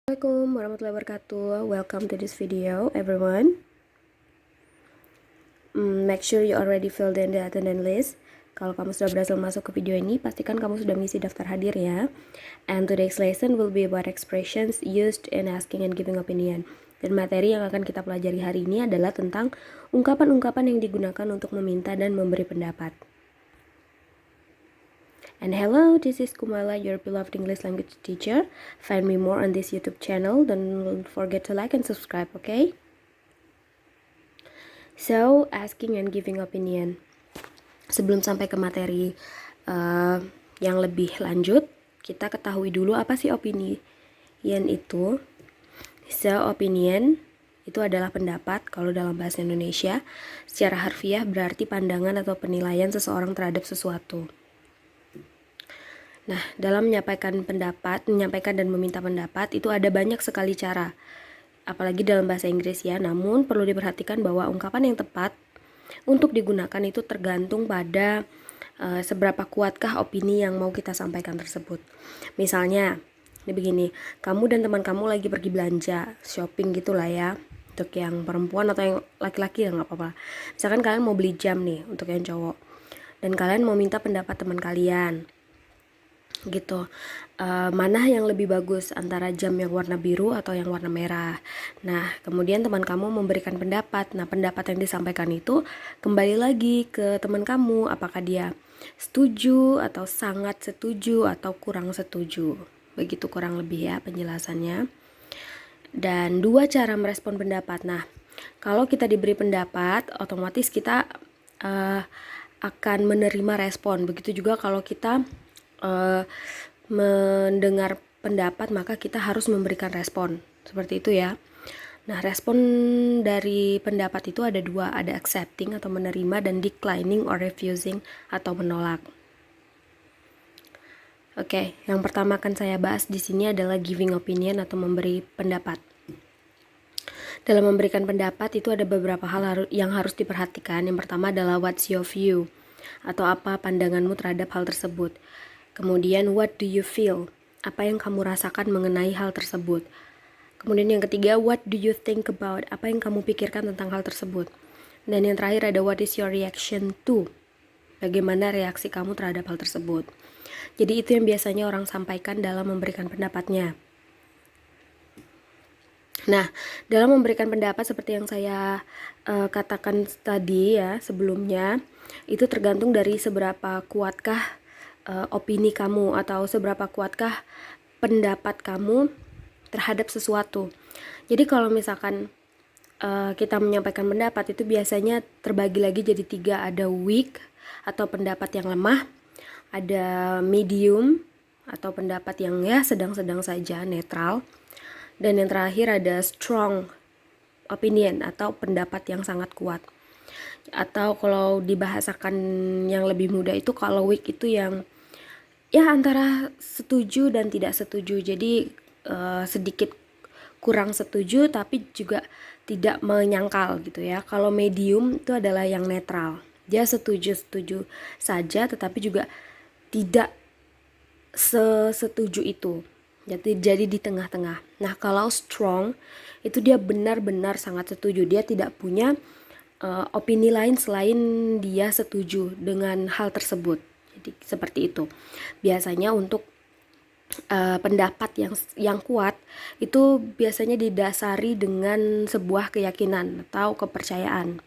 Assalamualaikum warahmatullahi wabarakatuh. Welcome to this video, everyone. Make sure you already filled in the attendance list. Kalau kamu sudah berhasil masuk ke video ini, pastikan kamu sudah mengisi daftar hadir ya. And today's lesson will be about expressions used in asking and giving opinion. Dan materi yang akan kita pelajari hari ini adalah tentang ungkapan-ungkapan yang digunakan untuk meminta dan memberi pendapat. And hello, this is Kumala, your beloved English language teacher. Find me more on this YouTube channel. Don't forget to like and subscribe, okay? So, asking and giving opinion. Sebelum sampai ke materi yang lebih lanjut, kita ketahui dulu apa sih opinion itu. So, opinion itu adalah pendapat kalau dalam bahasa Indonesia. Secara harfiah berarti pandangan atau penilaian seseorang terhadap sesuatu. Nah, dalam menyampaikan dan meminta pendapat itu ada banyak sekali cara. Apalagi dalam bahasa Inggris ya. Namun perlu diperhatikan bahwa ungkapan yang tepat untuk digunakan itu tergantung pada seberapa kuatkah opini yang mau kita sampaikan tersebut. Misalnya, ini begini, kamu dan teman kamu lagi pergi belanja, shopping gitulah ya. Untuk yang perempuan atau yang laki-laki ya nggak apa-apa. Misalkan kalian mau beli jam nih untuk yang cowok. Dan kalian mau minta pendapat teman kalian. Gitu, mana yang lebih bagus antara jam yang warna biru atau yang warna merah. Nah, kemudian teman kamu memberikan pendapat. Nah, pendapat yang disampaikan itu kembali lagi ke teman kamu, apakah dia setuju atau sangat setuju atau kurang setuju. Begitu kurang lebih ya penjelasannya. Dan dua cara merespon pendapat. Nah, kalau kita diberi pendapat, otomatis kita akan menerima respon. Begitu juga kalau kita mendengar pendapat, maka kita harus memberikan respon. Seperti itu ya. Nah, respon dari pendapat itu ada dua, ada accepting atau menerima dan declining or refusing atau menolak. Oke, yang pertama akan saya bahas di sini adalah giving opinion atau memberi pendapat. Dalam memberikan pendapat itu ada beberapa hal yang harus diperhatikan. Yang pertama adalah what's your view atau apa pandanganmu terhadap hal tersebut. Kemudian, what do you feel? Apa yang kamu rasakan mengenai hal tersebut? Kemudian yang ketiga, what do you think about? Apa yang kamu pikirkan tentang hal tersebut? Dan yang terakhir ada what is your reaction to? Bagaimana reaksi kamu terhadap hal tersebut? Jadi itu yang biasanya orang sampaikan dalam memberikan pendapatnya. Nah, dalam memberikan pendapat seperti yang saya katakan tadi ya sebelumnya, itu tergantung dari seberapa kuatkah opini kamu atau seberapa kuatkah pendapat kamu terhadap sesuatu. Jadi kalau misalkan kita menyampaikan pendapat itu biasanya terbagi lagi jadi tiga, ada weak atau pendapat yang lemah, ada medium atau pendapat yang ya sedang-sedang saja, netral, dan yang terakhir ada strong opinion atau pendapat yang sangat kuat. Atau kalau dibahasakan yang lebih mudah itu kalau weak itu yang ya antara setuju dan tidak setuju. Jadi sedikit kurang setuju tapi juga tidak menyangkal gitu ya. Kalau medium itu adalah yang netral. Dia setuju saja tetapi juga tidak setuju itu. Jadi di tengah-tengah. Nah, kalau strong itu dia benar-benar sangat setuju. Dia tidak punya opini lain selain dia setuju dengan hal tersebut. Jadi seperti itu. Biasanya untuk pendapat yang kuat itu biasanya didasari dengan sebuah keyakinan atau kepercayaan.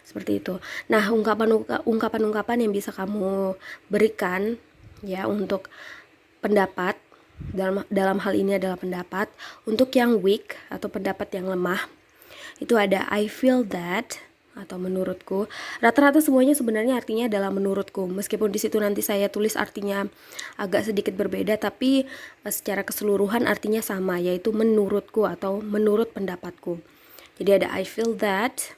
Seperti itu. Nah, ungkapan-ungkapan yang bisa kamu berikan ya untuk pendapat dalam hal ini adalah pendapat. Untuk yang weak atau pendapat yang lemah itu ada I feel that atau menurutku. Rata-rata semuanya sebenarnya artinya adalah menurutku. Meskipun di situ nanti saya tulis artinya agak sedikit berbeda, tapi secara keseluruhan artinya sama, yaitu menurutku atau menurut pendapatku. Jadi ada I feel that.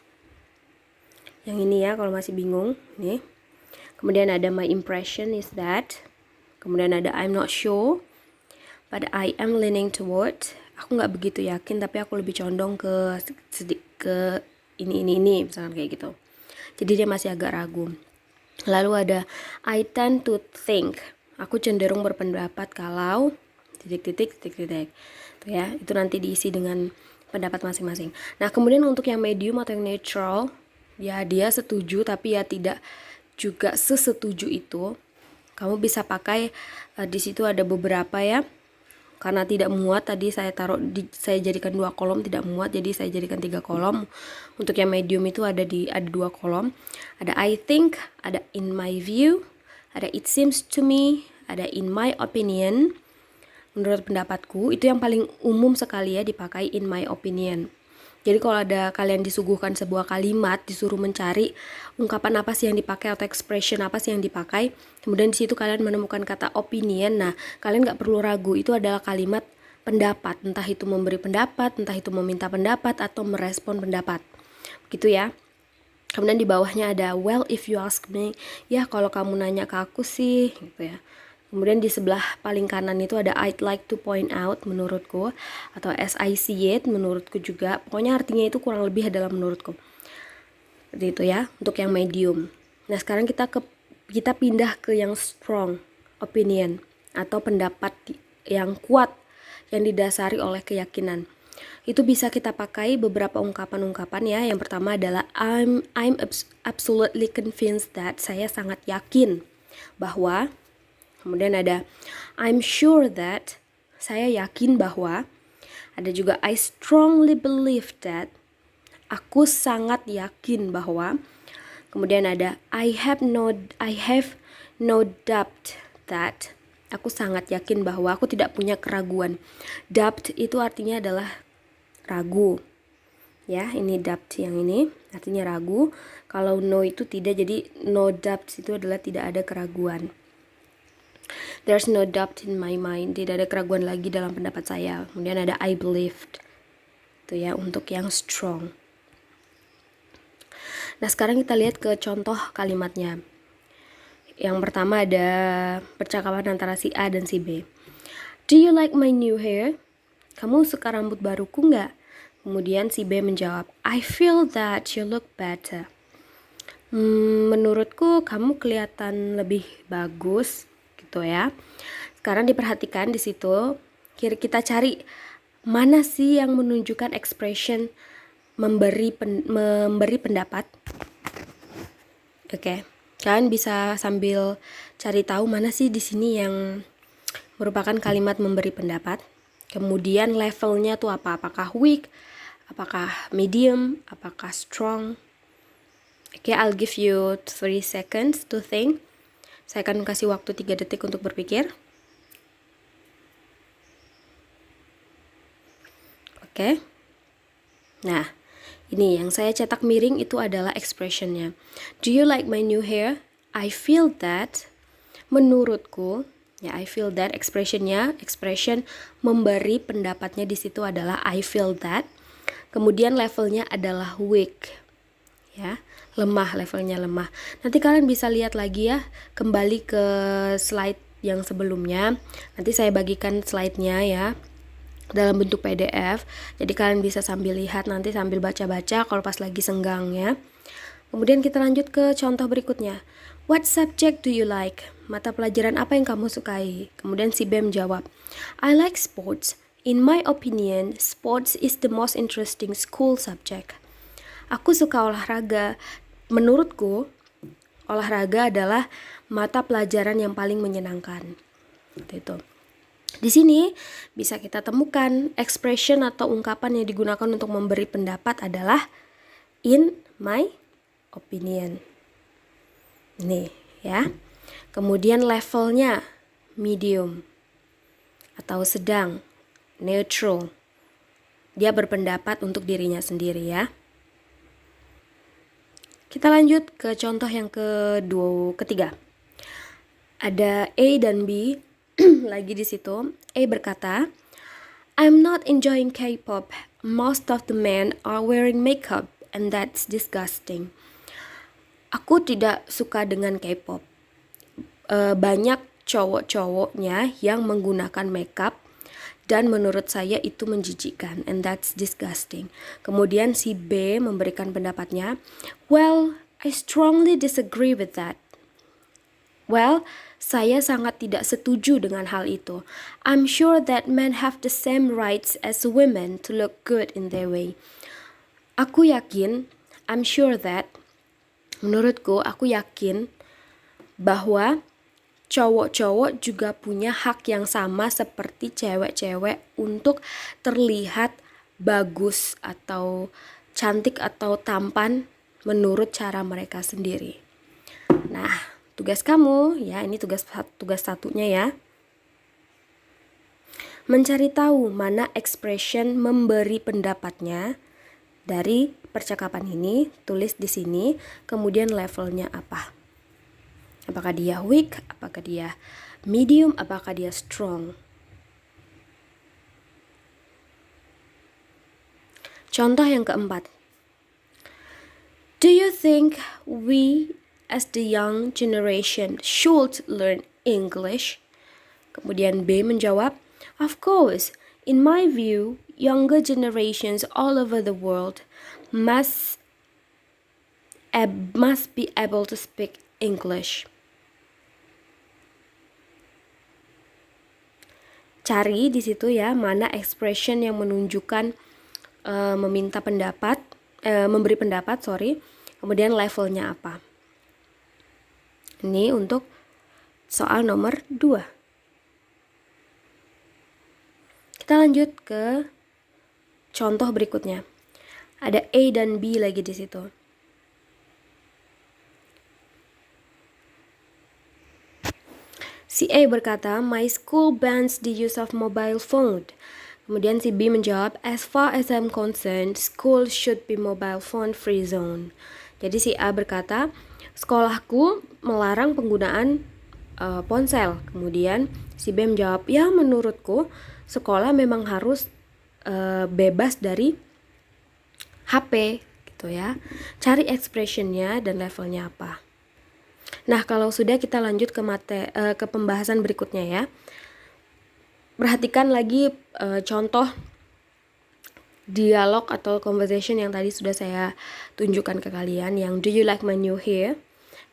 Yang ini ya kalau masih bingung, nih. Kemudian ada my impression is that. Kemudian ada I'm not sure, but I am leaning toward. Aku nggak begitu yakin, tapi aku lebih condong ke ini misalkan kayak gitu. Jadi dia masih agak ragu. Lalu ada I tend to think. Aku cenderung berpendapat kalau titik-titik. Tuh ya, itu nanti diisi dengan pendapat masing-masing. Nah, kemudian untuk yang medium atau yang neutral, ya dia setuju tapi ya tidak juga sesetuju itu. Kamu bisa pakai di situ ada beberapa ya. Karena tidak muat tadi saya saya jadikan 2 kolom, tidak muat jadi saya jadikan 3 kolom. Untuk yang medium itu ada 2 kolom. Ada I think, ada in my view, ada it seems to me, ada in my opinion. Menurut pendapatku itu yang paling umum sekali ya dipakai in my opinion. Jadi kalau ada kalian disuguhkan sebuah kalimat, disuruh mencari ungkapan apa sih yang dipakai atau expression apa sih yang dipakai, kemudian di situ kalian menemukan kata opinion. Nah, kalian nggak perlu ragu, itu adalah kalimat pendapat, entah itu memberi pendapat, entah itu meminta pendapat atau merespon pendapat. Gitu ya. Kemudian di bawahnya ada well if you ask me, ya kalau kamu nanya ke aku sih, gitu ya. Kemudian di sebelah paling kanan itu ada I'd like to point out menurutku, atau as I see it menurutku juga. Pokoknya artinya itu kurang lebih adalah menurutku. Seperti itu ya untuk yang medium. Nah, sekarang kita pindah ke yang strong opinion atau pendapat yang kuat yang didasari oleh keyakinan. Itu bisa kita pakai beberapa ungkapan-ungkapan ya. Yang pertama adalah I'm absolutely convinced that, saya sangat yakin bahwa. Kemudian ada I'm sure that, saya yakin bahwa. Ada juga I strongly believe that, aku sangat yakin bahwa. Kemudian ada I have no doubt that, aku sangat yakin bahwa, aku tidak punya keraguan. Doubt itu artinya adalah ragu. Ya, ini doubt yang ini artinya ragu. Kalau no itu tidak, jadi no doubt itu adalah tidak ada keraguan. There's no doubt in my mind, tidak ada keraguan lagi dalam pendapat saya. Kemudian ada I believed. Itu ya untuk yang strong. Nah, sekarang kita lihat ke contoh kalimatnya. Yang pertama ada percakapan antara si A dan si B. Do you like my new hair? Kamu suka rambut baruku nggak? Kemudian si B menjawab, I feel that you look better. Menurutku kamu kelihatan lebih bagus. Gitu ya. Sekarang diperhatikan di situ, kita cari mana sih yang menunjukkan expression memberi pendapat. Oke. Kalian bisa sambil cari tahu mana sih di sini yang merupakan kalimat memberi pendapat. Kemudian levelnya tuh apa? Apakah weak? Apakah medium? Apakah strong? Oke, I'll give you 3 seconds to think. Saya akan kasih waktu 3 detik untuk berpikir. Oke. Nah, ini yang saya cetak miring itu adalah expressionnya. Do you like my new hair? I feel that. Menurutku, ya I feel that expression memberi pendapatnya di situ adalah I feel that. Kemudian levelnya adalah weak. Ya, lemah, levelnya lemah. Nanti kalian bisa lihat lagi ya, kembali ke slide yang sebelumnya. Nanti saya bagikan slide-nya ya dalam bentuk PDF. Jadi kalian bisa sambil lihat, nanti sambil baca-baca kalau pas lagi senggang ya. Kemudian kita lanjut ke contoh berikutnya. What subject do you like? Mata pelajaran apa yang kamu sukai? Kemudian si B menjawab, I like sports. In my opinion, sports is the most interesting school subject. Aku suka olahraga. Menurutku, olahraga adalah mata pelajaran yang paling menyenangkan. Itu. Di sini bisa kita temukan expression atau ungkapan yang digunakan untuk memberi pendapat adalah in my opinion. Ini ya. Kemudian levelnya medium atau sedang, neutral. Dia berpendapat untuk dirinya sendiri ya. Kita lanjut ke contoh yang ketiga. Ada A dan B lagi di situ. A berkata, I'm not enjoying K-pop. Most of the men are wearing makeup and that's disgusting. Aku tidak suka dengan K-pop. Banyak cowok-cowoknya yang menggunakan makeup dan menurut saya itu menjijikkan and that's disgusting. Kemudian si B memberikan pendapatnya, well, I strongly disagree with that. Well, saya sangat tidak setuju dengan hal itu. I'm sure that men have the same rights as women to look good in their way. Aku yakin, I'm sure that, menurutku aku yakin bahwa cowok-cowok juga punya hak yang sama seperti cewek-cewek untuk terlihat bagus atau cantik atau tampan menurut cara mereka sendiri. Nah, tugas kamu ya, ini tugas satunya ya. Mencari tahu mana expression memberi pendapatnya dari percakapan ini, tulis di sini, kemudian levelnya apa. Apakah dia weak, apakah dia medium, apakah dia strong. Contoh yang keempat. Do you think we as the young generation should learn English? Kemudian B menjawab, of course, in my view, younger generations all over the world must be able to speak English. Cari di situ ya mana expression yang menunjukkan meminta pendapat, memberi pendapat, kemudian levelnya apa. Ini untuk soal nomor 2. Kita lanjut ke contoh berikutnya. Ada A dan B lagi di situ. Si A berkata, my school bans the use of mobile phone. Kemudian si B menjawab, as far as I'm concerned, school should be mobile phone free zone. Jadi si A berkata, sekolahku melarang penggunaan ponsel. Kemudian si B menjawab, ya menurutku sekolah memang harus bebas dari HP gitu ya. Cari expressionnya dan levelnya apa. Nah, kalau sudah kita lanjut ke pembahasan berikutnya ya. Perhatikan lagi contoh dialog atau conversation yang tadi sudah saya tunjukkan ke kalian, yang do you like my new hair?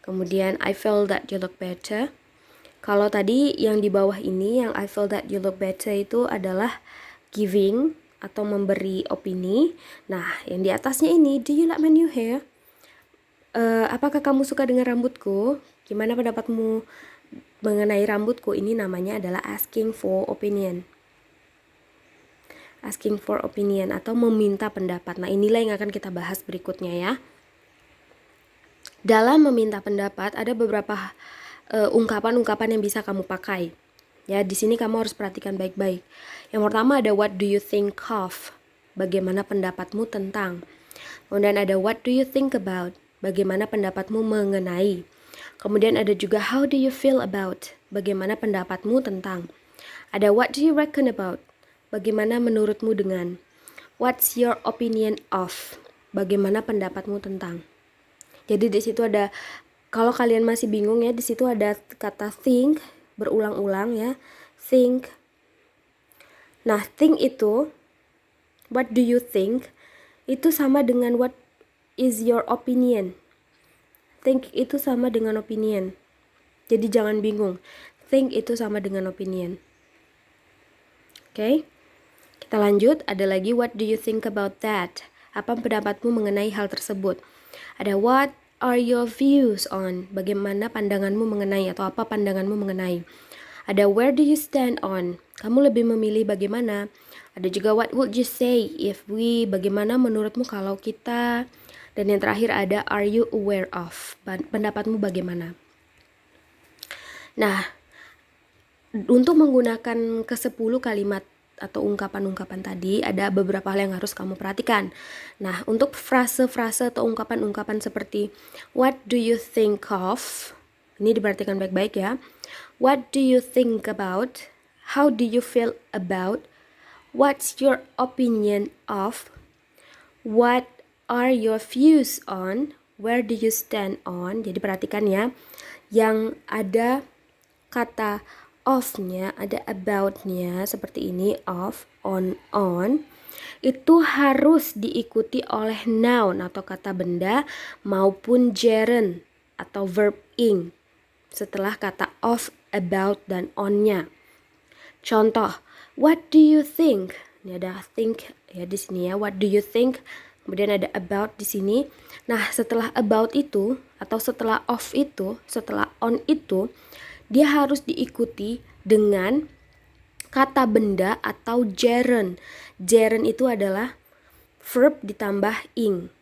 Kemudian I feel that you look better. Kalau tadi yang di bawah ini, yang I feel that you look better itu adalah giving atau memberi opini. Nah, yang di atasnya ini, do you like my new hair? Apakah kamu suka dengan rambutku? Gimana pendapatmu mengenai rambutku? Ini namanya adalah asking for opinion. Asking for opinion atau meminta pendapat. Nah, inilah yang akan kita bahas berikutnya ya. Dalam meminta pendapat ada beberapa ungkapan-ungkapan yang bisa kamu pakai. Ya, di sini kamu harus perhatikan baik-baik. Yang pertama ada what do you think of? Bagaimana pendapatmu tentang? Kemudian ada what do you think about? Bagaimana pendapatmu mengenai? Kemudian ada juga how do you feel about? Bagaimana pendapatmu tentang? Ada what do you reckon about? Bagaimana menurutmu dengan? What's your opinion of? Bagaimana pendapatmu tentang? Jadi di situ ada, kalau kalian masih bingung ya, di situ ada kata think berulang-ulang ya. Think. Nah, think itu, what do you think? Itu sama dengan what is your opinion. Think itu sama dengan opinion. Jadi jangan bingung. Think itu sama dengan opinion. Oke. Kita lanjut, ada lagi what do you think about that? Apa pendapatmu mengenai hal tersebut? Ada what are your views on? Bagaimana pandanganmu mengenai atau apa pandanganmu mengenai? Ada where do you stand on? Kamu lebih memilih bagaimana? Ada juga what would you say if we? Bagaimana menurutmu kalau kita? Dan yang terakhir ada are you aware of? Pendapatmu bagaimana? Nah, untuk menggunakan ke-10 kalimat atau ungkapan-ungkapan tadi, ada beberapa hal yang harus kamu perhatikan. Nah, untuk frase-frase atau ungkapan-ungkapan seperti what do you think of? Ini diperhatikan baik-baik ya. What do you think about? How do you feel about? What's your opinion of? What are your views on? Where do you stand on? Jadi perhatikan ya, yang ada kata of-nya, ada about-nya seperti ini, of, on, itu harus diikuti oleh noun atau kata benda maupun gerund atau verb ing. setelah kata of, about, dan on-nya. Contoh, what do you think? Ini ada think ya di sini ya. What do you think? Kemudian ada about di sini. Nah, setelah about itu atau setelah of itu, setelah on itu, dia harus diikuti dengan kata benda atau gerund. Gerund itu adalah verb ditambah ing.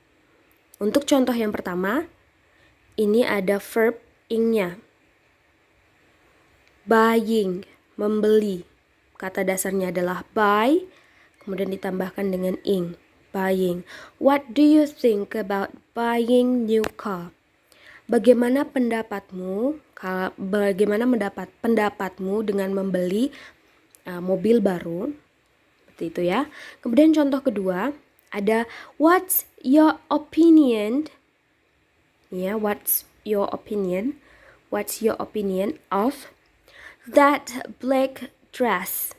Untuk contoh yang pertama, ini ada verb ing-nya. Buying, membeli. Kata dasarnya adalah buy, kemudian ditambahkan dengan ing. Buying. What do you think about buying new car? Bagaimana pendapatmu dengan membeli mobil baru? Seperti itu ya. Kemudian contoh kedua ada what's your opinion? Ya, what's your opinion? What's your opinion of that black dress?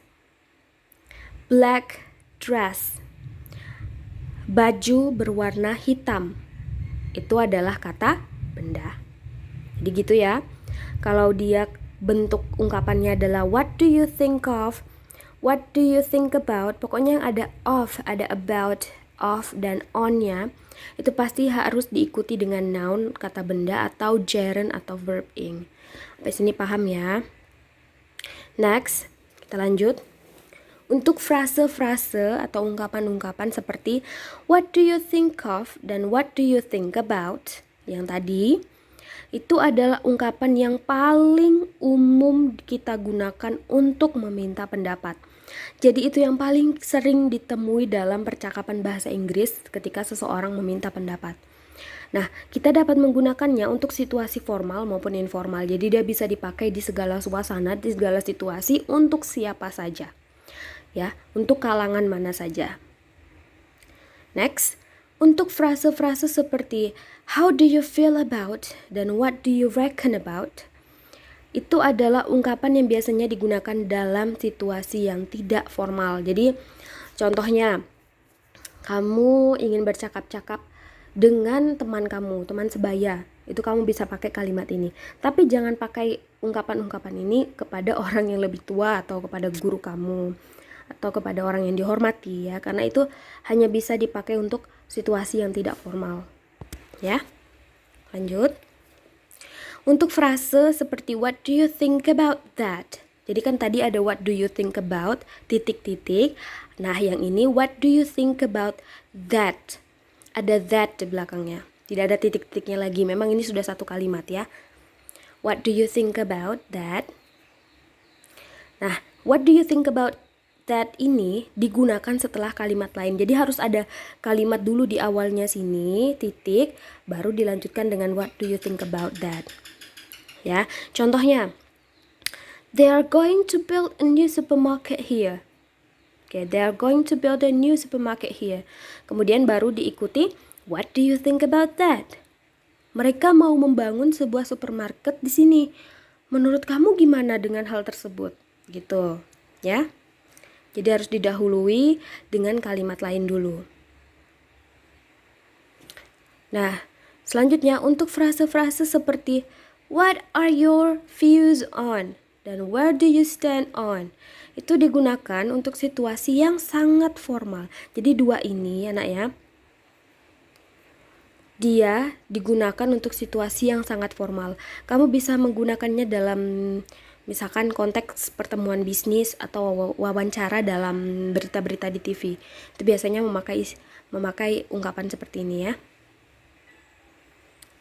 Black dress. Baju berwarna hitam. Itu adalah kata benda. Jadi gitu ya. Kalau dia bentuk ungkapannya adalah what do you think of? What do you think about? Pokoknya yang ada of, ada about, of, dan on-nya itu pasti harus diikuti dengan noun, kata benda, atau gerund atau verb ing. Sampai sini paham ya? Next, kita lanjut. Untuk frase-frase atau ungkapan-ungkapan seperti what do you think of dan what do you think about yang tadi, itu adalah ungkapan yang paling umum kita gunakan untuk meminta pendapat. Jadi itu yang paling sering ditemui dalam percakapan bahasa Inggris ketika seseorang meminta pendapat. Nah, kita dapat menggunakannya untuk situasi formal maupun informal. Jadi dia bisa dipakai di segala suasana, di segala situasi, untuk siapa saja. Ya, untuk kalangan mana saja. Next, untuk frase-frase seperti how do you feel about dan what do you reckon about, itu adalah ungkapan yang biasanya digunakan dalam situasi yang tidak formal. Jadi contohnya, kamu ingin bercakap-cakap dengan teman kamu, teman sebaya, itu kamu bisa pakai kalimat ini. Tapi jangan pakai ungkapan-ungkapan ini kepada orang yang lebih tua atau kepada guru kamu atau kepada orang yang dihormati ya, karena itu hanya bisa dipakai untuk situasi yang tidak formal. Ya. Lanjut. Untuk frase seperti what do you think about that? Jadi kan tadi ada what do you think about titik-titik. Nah, yang ini what do you think about that? Ada that di belakangnya. Tidak ada titik-titiknya lagi. Memang ini sudah satu kalimat ya. What do you think about that? Nah, what do you think about that ini digunakan setelah kalimat lain. Jadi harus ada kalimat dulu di awalnya sini, titik, baru dilanjutkan dengan what do you think about that. Ya, contohnya, they are going to build a new supermarket here. Oke, they are going to build a new supermarket here. Kemudian baru diikuti, what do you think about that? Mereka mau membangun sebuah supermarket di sini. Menurut kamu gimana dengan hal tersebut? Gitu, ya. Jadi harus didahului dengan kalimat lain dulu. Nah, selanjutnya untuk frase-frase seperti what are your views on dan where do you stand on, itu digunakan untuk situasi yang sangat formal. Jadi dua ini anak ya, dia digunakan untuk situasi yang sangat formal. Kamu bisa menggunakannya dalam misalkan konteks pertemuan bisnis atau wawancara dalam berita-berita di TV. Itu biasanya memakai ungkapan seperti ini ya.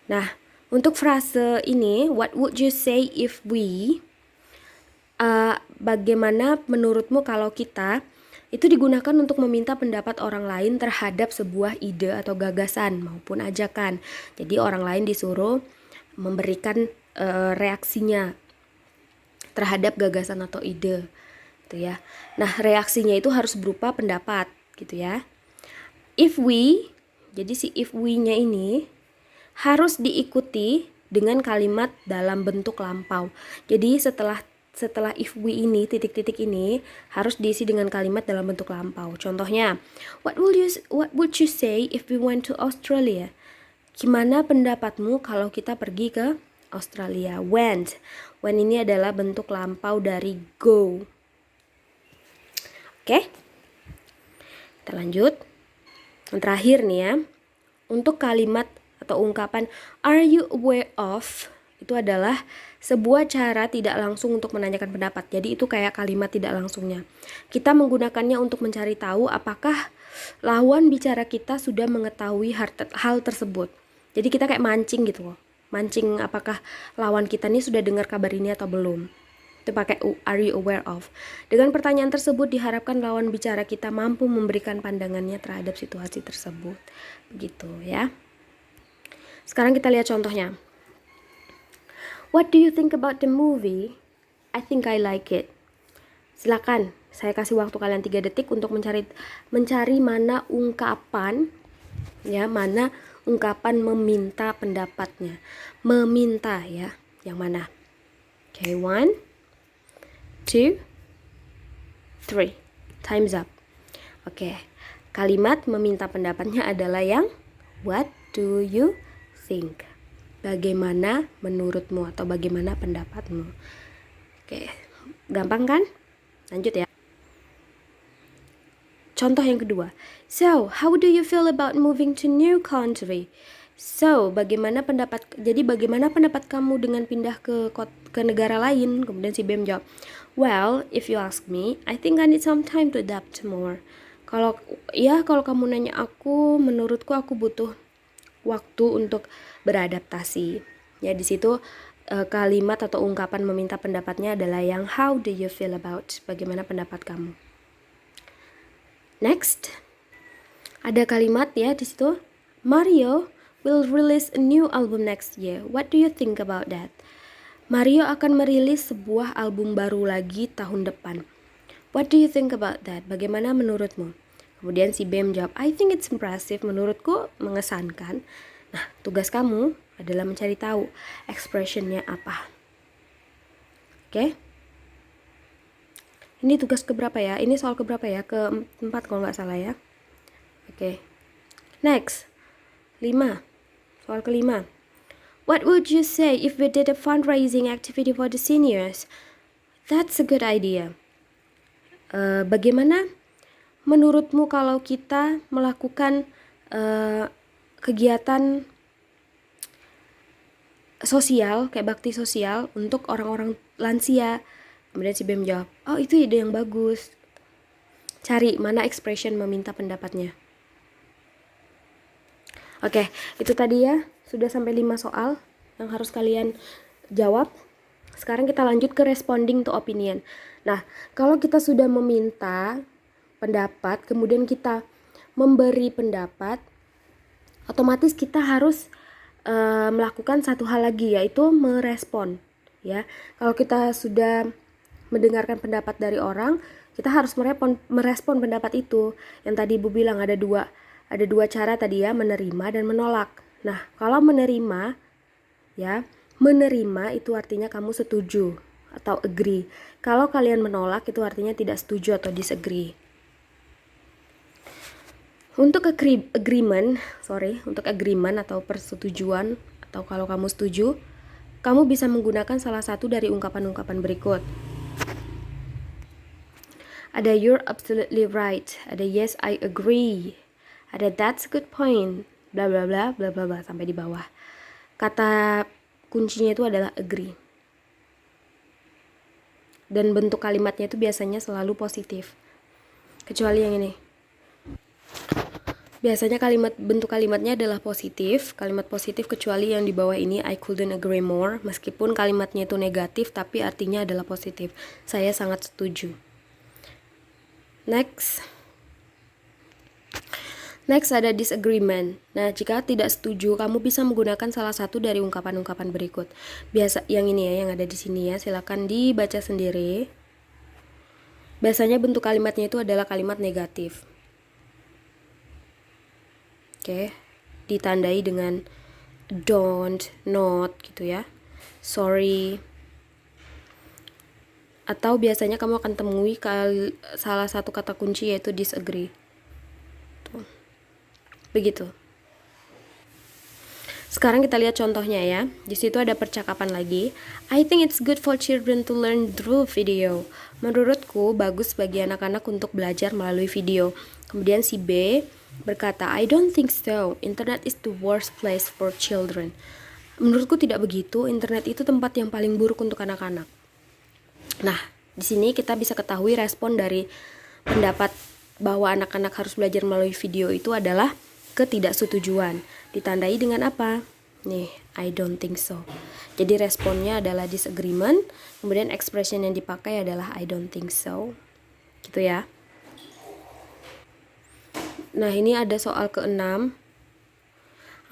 Nah, untuk frase ini, what would you say if we, bagaimana menurutmu kalau kita, itu digunakan untuk meminta pendapat orang lain terhadap sebuah ide atau gagasan maupun ajakan. Jadi orang lain disuruh memberikan reaksinya terhadap gagasan atau ide, gitu ya. Nah, reaksinya itu harus berupa pendapat, gitu ya. If we, jadi si if we-nya ini harus diikuti dengan kalimat dalam bentuk lampau. Jadi setelah if we ini, titik-titik ini harus diisi dengan kalimat dalam bentuk lampau. Contohnya, what would you say if we went to Australia? Gimana pendapatmu kalau kita pergi ke Australia. Went. Went ini adalah bentuk lampau dari go. Oke? Kita lanjut. Yang terakhir nih ya. Untuk kalimat atau ungkapan are you aware of, itu adalah sebuah cara tidak langsung untuk menanyakan pendapat. Jadi itu kayak kalimat tidak langsungnya. Kita menggunakannya untuk mencari tahu apakah lawan bicara kita sudah mengetahui hal tersebut. Jadi kita kayak mancing gitu loh. Mancing apakah lawan kita nih sudah dengar kabar ini atau belum. Itu pakai are you aware of. Dengan pertanyaan tersebut diharapkan lawan bicara kita mampu memberikan pandangannya terhadap situasi tersebut. Begitu ya. Sekarang kita lihat contohnya. What do you think about the movie? I think I like it. Silakan, saya kasih waktu kalian 3 detik untuk mencari mana ungkapan ya, mana ungkapan meminta pendapatnya. Meminta ya, yang mana? Okay, 1 2 3. Time's up. Oke. Kalimat meminta pendapatnya adalah yang what do you think? Bagaimana menurutmu atau bagaimana pendapatmu? Oke. Gampang kan? Lanjut ya. Contoh yang kedua. So, how do you feel about moving to new country? So, bagaimana pendapat kamu dengan pindah ke negara lain? Kemudian si BEM jawab, well, if you ask me, I think I need some time to adapt more. Kalau kamu nanya aku, menurutku aku butuh waktu untuk beradaptasi. Ya, di situ kalimat atau ungkapan meminta pendapatnya adalah yang how do you feel about? Bagaimana pendapat kamu? Next. Ada kalimat ya di situ. Mario will release a new album next year. What do you think about that? Mario akan merilis sebuah album baru lagi tahun depan. What do you think about that? Bagaimana menurutmu? Kemudian si BEM jawab, I think it's impressive. Menurutku mengesankan. Nah, tugas kamu adalah mencari tahu expressionnya apa. Oke? Ini tugas keberapa ya? Ini soal keberapa ya? Keempat kalau nggak salah ya. Oke. Next. 5. Soal kelima. What would you say if we did a fundraising activity for the seniors? That's a good idea. Bagaimana menurutmu kalau kita melakukan kegiatan sosial, kayak bakti sosial untuk orang-orang lansia? Kemudian si BEM jawab, oh itu ide yang bagus. Cari mana expression meminta pendapatnya. Oke, itu tadi ya. Sudah sampai 5 soal yang harus kalian jawab. Sekarang kita lanjut ke responding to opinion. Nah, kalau kita sudah meminta pendapat, kemudian kita memberi pendapat, otomatis kita harus melakukan satu hal lagi, yaitu merespon. Ya, kalau kita sudah mendengarkan pendapat dari orang, kita harus merespon pendapat itu. Yang tadi Ibu bilang ada dua cara tadi ya, menerima dan menolak. Nah, kalau menerima itu artinya kamu setuju atau agree. Kalau kalian menolak itu artinya tidak setuju atau disagree. Untuk agreement atau persetujuan, atau kalau kamu setuju, kamu bisa menggunakan salah satu dari ungkapan-ungkapan berikut. Ada you're absolutely right, ada yes I agree, ada that's a good point, bla bla bla bla bla bla sampai di bawah. Kata kuncinya itu adalah agree. Dan bentuk kalimatnya itu biasanya selalu positif. Kecuali yang ini. Biasanya bentuk kalimatnya adalah positif, kalimat positif kecuali yang di bawah ini I couldn't agree more, meskipun kalimatnya itu negatif tapi artinya adalah positif. Saya sangat setuju. Next ada disagreement. Nah, jika tidak setuju, kamu bisa menggunakan salah satu dari ungkapan-ungkapan berikut. Biasa yang ini ya, yang ada di sini ya, silakan dibaca sendiri. Biasanya bentuk kalimatnya itu adalah kalimat negatif. Oke, ditandai dengan don't, not gitu ya. Sorry. Atau biasanya kamu akan temui salah satu kata kunci yaitu disagree. Tuh. Begitu. Sekarang kita lihat contohnya ya. Di situ ada percakapan lagi. I think it's good for children to learn through video. Menurutku bagus bagi anak-anak untuk belajar melalui video. Kemudian si B berkata, I don't think so. Internet is the worst place for children. Menurutku tidak begitu. Internet itu tempat yang paling buruk untuk anak-anak. Nah, di sini kita bisa ketahui respon dari pendapat bahwa anak-anak harus belajar melalui video itu adalah ketidaksetujuan. Ditandai dengan apa? Nih, I don't think so. Jadi responnya adalah disagreement, kemudian expression yang dipakai adalah I don't think so. Gitu ya. Nah, ini ada soal ke-6.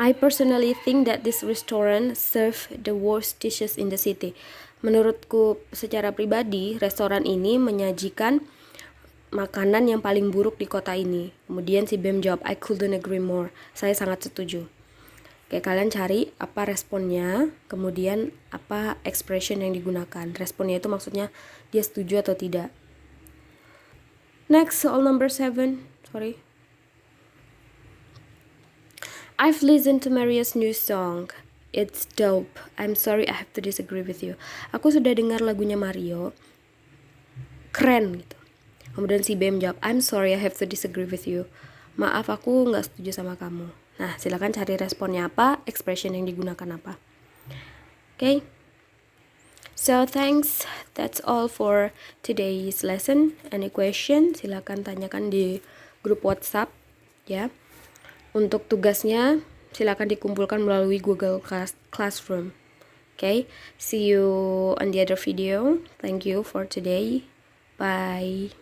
I personally think that this restaurant serve the worst dishes in the city. Menurutku secara pribadi, restoran ini menyajikan makanan yang paling buruk di kota ini. Kemudian si Bem jawab, I couldn't agree more. Saya sangat setuju. Oke, kalian cari apa responnya, kemudian apa expression yang digunakan. Responnya itu maksudnya dia setuju atau tidak. Next, soal number 7. Sorry. I've listened to Maria's new song. It's dope. I'm sorry I have to disagree with you. Aku sudah dengar lagunya Mario. Keren gitu. Kemudian si Bem jawab, I'm sorry I have to disagree with you. Maaf, aku nggak setuju sama kamu. Nah, silakan cari responnya apa, expression yang digunakan apa. Okay? So, thanks. That's all for today's lesson. Any question? Silakan tanyakan di grup WhatsApp, ya. Untuk tugasnya, silakan dikumpulkan melalui Google Classroom. Okay? See you on the other video. Thank you for today. Bye.